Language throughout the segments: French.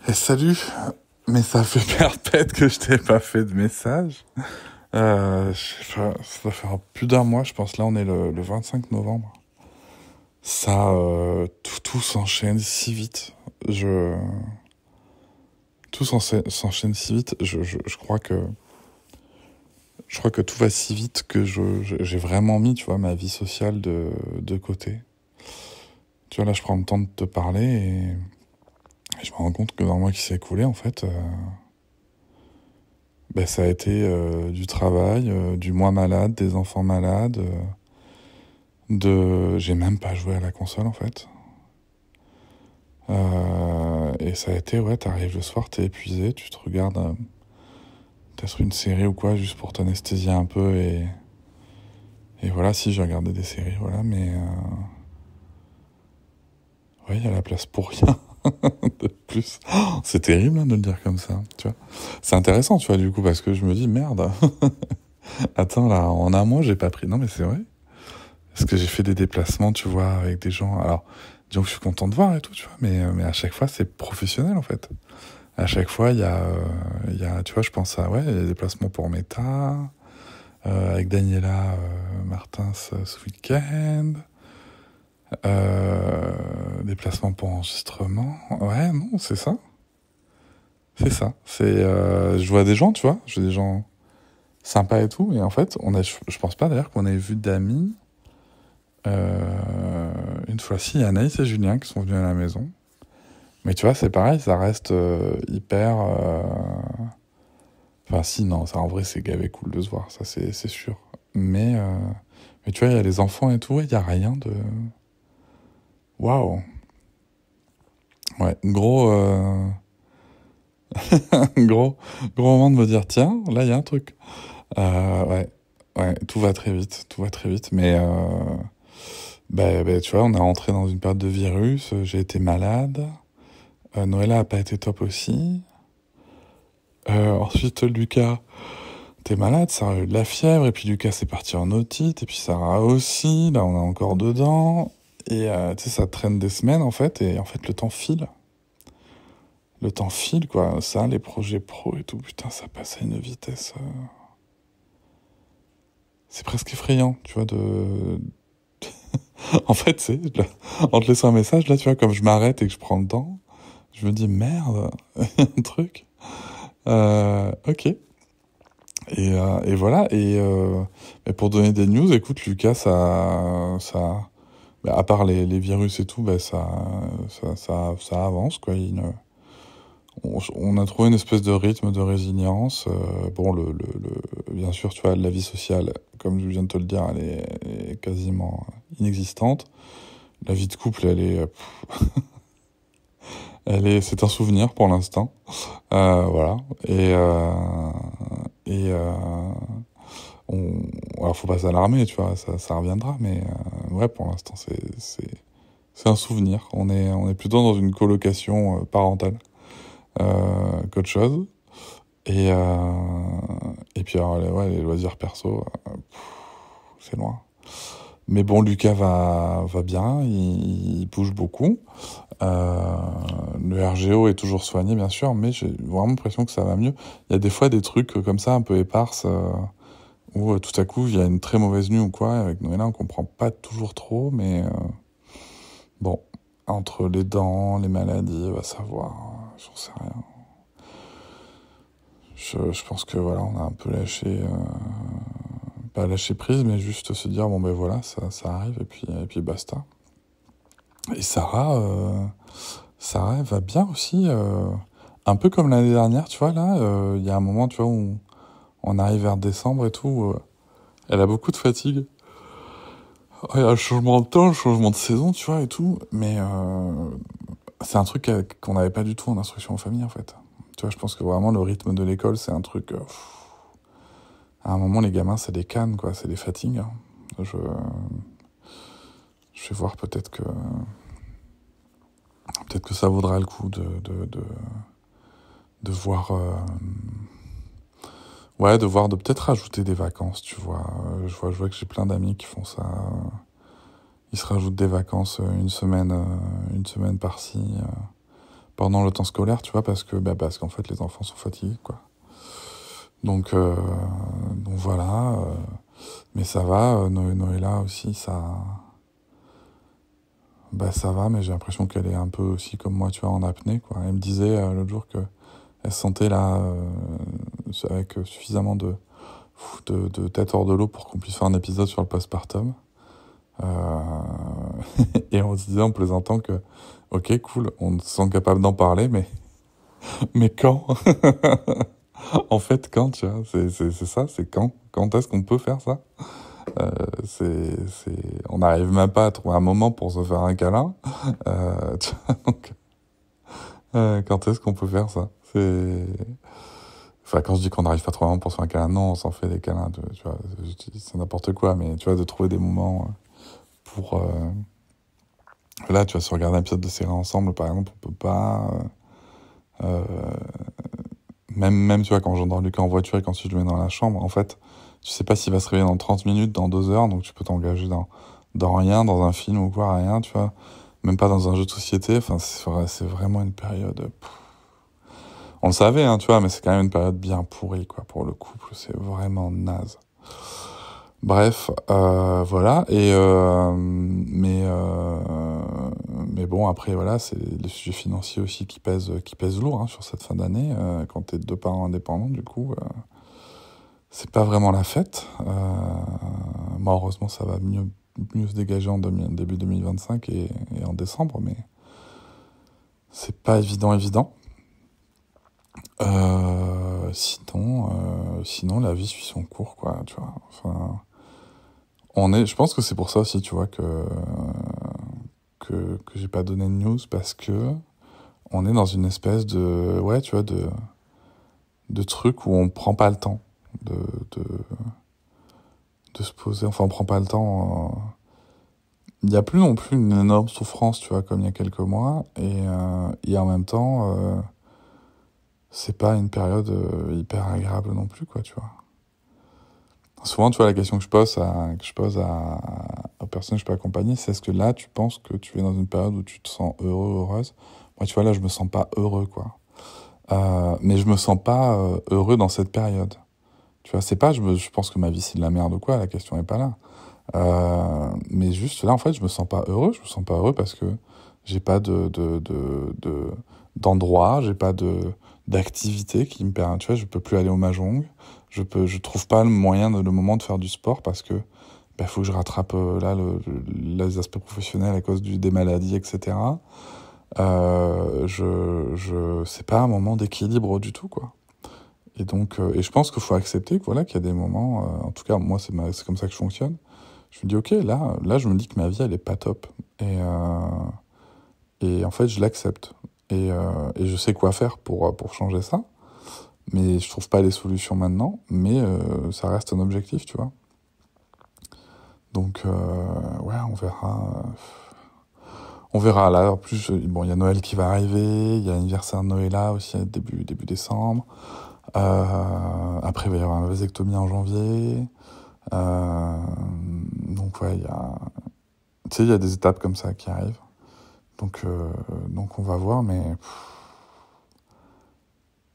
Et salut, mais ça fait perpète que je t'ai pas fait de message. Je sais pas, ça doit faire plus d'un mois, je pense. Là, on est le 25 novembre. Ça, tout s'enchaîne si vite. Tout s'enchaîne si vite. Je crois que tout va si vite que j'ai vraiment mis, tu vois, ma vie sociale de côté. Tu vois, là, je prends le temps de te parler et je me rends compte que dans le mois qui s'est écoulé, en fait, ben, ça a été du travail, du moi malade, des enfants malades, j'ai même pas joué à la console en fait. Et ça a été, ouais, t'arrives le soir, t'es épuisé, tu te regardes peut-être une série ou quoi, juste pour t'anesthésier un peu et voilà, si j'ai regardé des séries, voilà, mais ouais, il y a la place pour rien de plus. Oh, c'est terrible hein, de le dire comme ça, tu vois. C'est intéressant, tu vois, du coup, parce que je me dis, merde, attends, là, en un mois, j'ai pas pris. Non, mais c'est vrai. Parce que j'ai fait des déplacements, tu vois, avec des gens. Alors, disons que je suis content de voir et tout, tu vois, mais à chaque fois, c'est professionnel, en fait. À chaque fois, tu vois, je pense à, ouais, il y a des déplacements pour Meta, avec Daniela Martins ce week-end, déplacements pour enregistrement. Ouais, non, c'est ça. C'est ça. Je vois des gens, tu vois, je vois des gens sympas et tout, et en fait, je pense pas d'ailleurs qu'on ait vu d'amis. Une fois, si, il y a Anaïs et Julien qui sont venus à la maison. Mais tu vois, c'est pareil, ça reste hyper... Enfin, si, non, ça, en vrai, c'est gavé cool de se voir, ça, c'est sûr. Mais tu vois, il y a les enfants et tout, il n'y a rien de... Waouh. Ouais, gros, gros moment de me dire, tiens, là, il y a un truc. Ouais, ouais, tout va très vite, mais... tu vois, on est rentré dans une période de virus, j'ai été malade. Noëlla a pas été top aussi. Ensuite, Lucas, t'es malade, Sarah a eu de la fièvre, et puis Lucas c'est parti en otite, et puis Sarah aussi, là on est encore dedans. Et tu sais, ça traîne des semaines en fait, et en fait le temps file. Le temps file, quoi. Ça, les projets pro et tout, putain, ça passe à une vitesse. C'est presque effrayant, tu vois, de. En fait, en te laissant un message, là, tu vois, comme je m'arrête et que je prends le temps, je me dis merde, il y a un truc. Ok. Et voilà. Mais pour donner des news, écoute, Lucas, à part les virus et tout, ça avance, quoi. On a trouvé une espèce de rythme de résilience. Bon, bien sûr, tu vois, la vie sociale, comme je viens de te le dire, elle est quasiment inexistante. La vie de couple, c'est un souvenir pour l'instant. Voilà. Et alors faut pas s'alarmer, tu vois, ça reviendra, mais ouais, pour l'instant, c'est un souvenir. On est plutôt dans une colocation parentale qu'autre chose. Et puis alors, ouais, les loisirs perso, c'est loin. Mais bon, Lucas va bien, il bouge beaucoup. Le RGO est toujours soigné, bien sûr, mais j'ai vraiment l'impression que ça va mieux. Il y a des fois des trucs comme ça, un peu éparses, où tout à coup, il y a une très mauvaise nuit ou quoi. Avec Noëlla, on comprend pas toujours trop, mais bon, entre les dents, les maladies, va savoir, j'en sais rien. Je pense que voilà, on a un peu pas lâché prise, mais juste se dire, bon ben voilà, ça arrive, et puis basta. Et Sarah, elle va bien aussi, un peu comme l'année dernière, tu vois, là, il y a un moment, tu vois, où on arrive vers décembre et tout, elle a beaucoup de fatigue. Il y a le changement de temps, le changement de saison, tu vois, et tout, mais c'est un truc qu'on n'avait pas du tout en instruction en famille, en fait. Tu vois, je pense que vraiment, le rythme de l'école, c'est un truc... à un moment, les gamins, c'est des cannes, quoi, c'est des fatigues. Hein. Je vais voir peut-être que ça vaudra le coup de voir... ouais, de peut-être rajouter des vacances, tu vois. Je vois que j'ai plein d'amis qui font ça. Ils se rajoutent des vacances une semaine par-ci, pendant le temps scolaire, tu vois, parce qu'en fait, les enfants sont fatigués, quoi. Donc voilà, mais ça va, Noëlla aussi, ça va, mais j'ai l'impression qu'elle est un peu aussi comme moi, tu vois, en apnée, quoi. Elle me disait l'autre jour que elle se sentait là, avec suffisamment de tête hors de l'eau pour qu'on puisse faire un épisode sur le postpartum. Euh, et on se disait en plaisantant que, ok, cool, on se sent capable d'en parler, mais quand? En fait, quand, tu vois, c'est ça, c'est quand? Quand est-ce qu'on peut faire ça? On n'arrive même pas à trouver un moment pour se faire un câlin. Tu vois, donc, quand est-ce qu'on peut faire ça? Enfin, quand je dis qu'on n'arrive pas à trouver un moment pour se faire un câlin, non, on s'en fait des câlins, tu vois, c'est n'importe quoi, mais tu vois, de trouver des moments pour... Là, tu vois, si on regarde un épisode de série ensemble, par exemple, on peut pas... euh, même, tu vois, quand j'endors Lucas en voiture et quand je le mets dans la chambre, en fait, tu sais pas s'il va se réveiller dans 30 minutes, dans 2 heures, donc tu peux t'engager dans rien, dans un film ou quoi, rien, tu vois. Même pas dans un jeu de société, enfin, c'est vraiment une période... On le savait, hein, tu vois, mais c'est quand même une période bien pourrie, quoi, pour le couple, c'est vraiment naze. Bref, voilà, mais bon, après, voilà, c'est les sujets financiers aussi qui pèsent lourd, hein, sur cette fin d'année, quand t'es 2 parents indépendants, du coup, c'est pas vraiment la fête. Moi, heureusement, ça va mieux se dégager en début 2025 et en décembre, mais c'est pas évident. Sinon, la vie suit son cours, quoi, tu vois. Enfin, je pense que c'est pour ça aussi, tu vois, que j'ai pas donné de news parce que on est dans une espèce de, ouais, tu vois, de truc où on prend pas le temps de, de, de se poser. Enfin, on prend pas le temps. Il y a plus non plus une énorme souffrance, tu vois, comme il y a quelques mois. Et en même temps, c'est pas une période hyper agréable non plus, quoi, tu vois. Souvent, tu vois, la question que je pose aux personnes que je peux accompagner, c'est est-ce que là, tu penses que tu es dans une période où tu te sens heureux, heureuse? Moi, tu vois, là, je me sens pas heureux, quoi. Mais je me sens pas heureux dans cette période. Tu vois, c'est pas, je pense que ma vie c'est de la merde ou quoi, la question est pas là. Mais juste là, en fait, je me sens pas heureux. Je me sens pas heureux parce que j'ai pas d'endroit, j'ai pas d'activité qui me permet, tu vois, je peux plus aller au mahjong. Je trouve pas le le moment de faire du sport parce que, faut que je rattrape, là, les aspects professionnels à cause des maladies, etc. C'est pas un moment d'équilibre du tout, quoi. Et donc, et je pense qu'il faut accepter que voilà, qu'il y a des moments, en tout cas, moi, c'est comme ça que je fonctionne. Je me dis, ok, là, je me dis que ma vie, elle est pas top. Et en fait, je l'accepte. Et je sais quoi faire pour changer ça. Mais je trouve pas les solutions maintenant. Mais ça reste un objectif, tu vois. Donc, ouais, on verra. On verra. Là, en plus, bon, il y a Noël qui va arriver. Il y a l'anniversaire de Noël là aussi, début décembre. Après, il va y avoir une vasectomie en janvier. Donc, ouais, tu sais, il y a des étapes comme ça qui arrivent. Donc on va voir, mais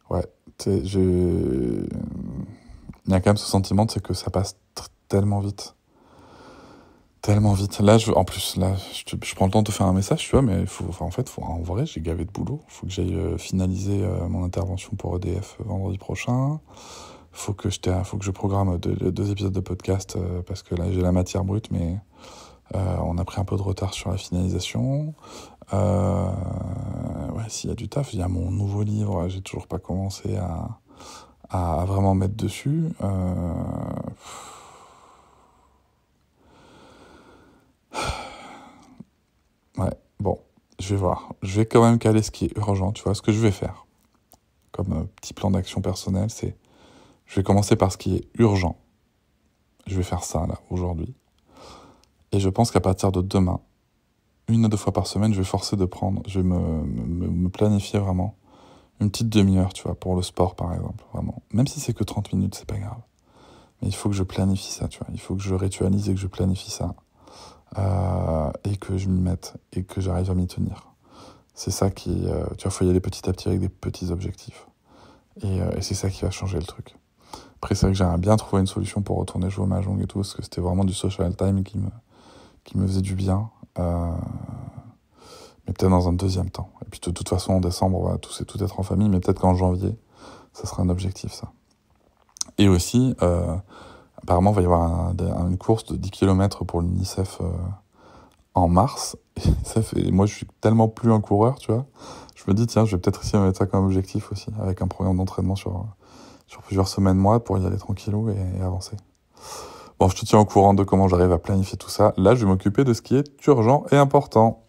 ouais, tu sais, il y a quand même ce sentiment, c'est que ça passe tellement vite. Tellement vite. Là, en plus, là, je prends le temps de te faire un message, tu vois, mais en vrai, j'ai gavé de boulot. Faut que j'aille finaliser mon intervention pour EDF vendredi prochain. Faut que je programme deux épisodes de podcast parce que là, j'ai la matière brute, mais on a pris un peu de retard sur la finalisation. Ouais, s'il y a du taf, il y a mon nouveau livre, j'ai toujours pas commencé à vraiment mettre dessus. Ouais, bon, je vais voir. Je vais quand même caler ce qui est urgent, tu vois, ce que je vais faire. Comme petit plan d'action personnel, je vais commencer par ce qui est urgent. Je vais faire ça, là, aujourd'hui. Et je pense qu'à partir de demain, 1 à 2 fois par semaine, je vais me planifier vraiment une petite demi-heure, tu vois, pour le sport, par exemple, vraiment. Même si c'est que 30 minutes, c'est pas grave. Mais il faut que je planifie ça, tu vois. Il faut que je ritualise et que je planifie ça. Et que je m'y mette et que j'arrive à m'y tenir. C'est ça qui... tu vois, faut y aller petit à petit avec des petits objectifs. Et c'est ça qui va changer le truc. Après, c'est vrai que j'aimerais bien trouver une solution pour retourner jouer au Mahjong et tout, parce que c'était vraiment du social time qui me faisait du bien. Mais peut-être dans un deuxième temps. Et puis de toute façon, en décembre, on va tous et toutes être en famille, mais peut-être qu'en janvier, ça sera un objectif, ça. Et aussi, apparemment, il va y avoir une course de 10 km pour l'UNICEF en mars. Et ça fait... Moi, je suis tellement plus un coureur, tu vois. Je me dis, tiens, je vais peut-être essayer de mettre ça comme objectif aussi, avec un programme d'entraînement sur plusieurs semaines, mois, pour y aller tranquillou et avancer. Bon, je te tiens au courant de comment j'arrive à planifier tout ça. Là, je vais m'occuper de ce qui est urgent et important.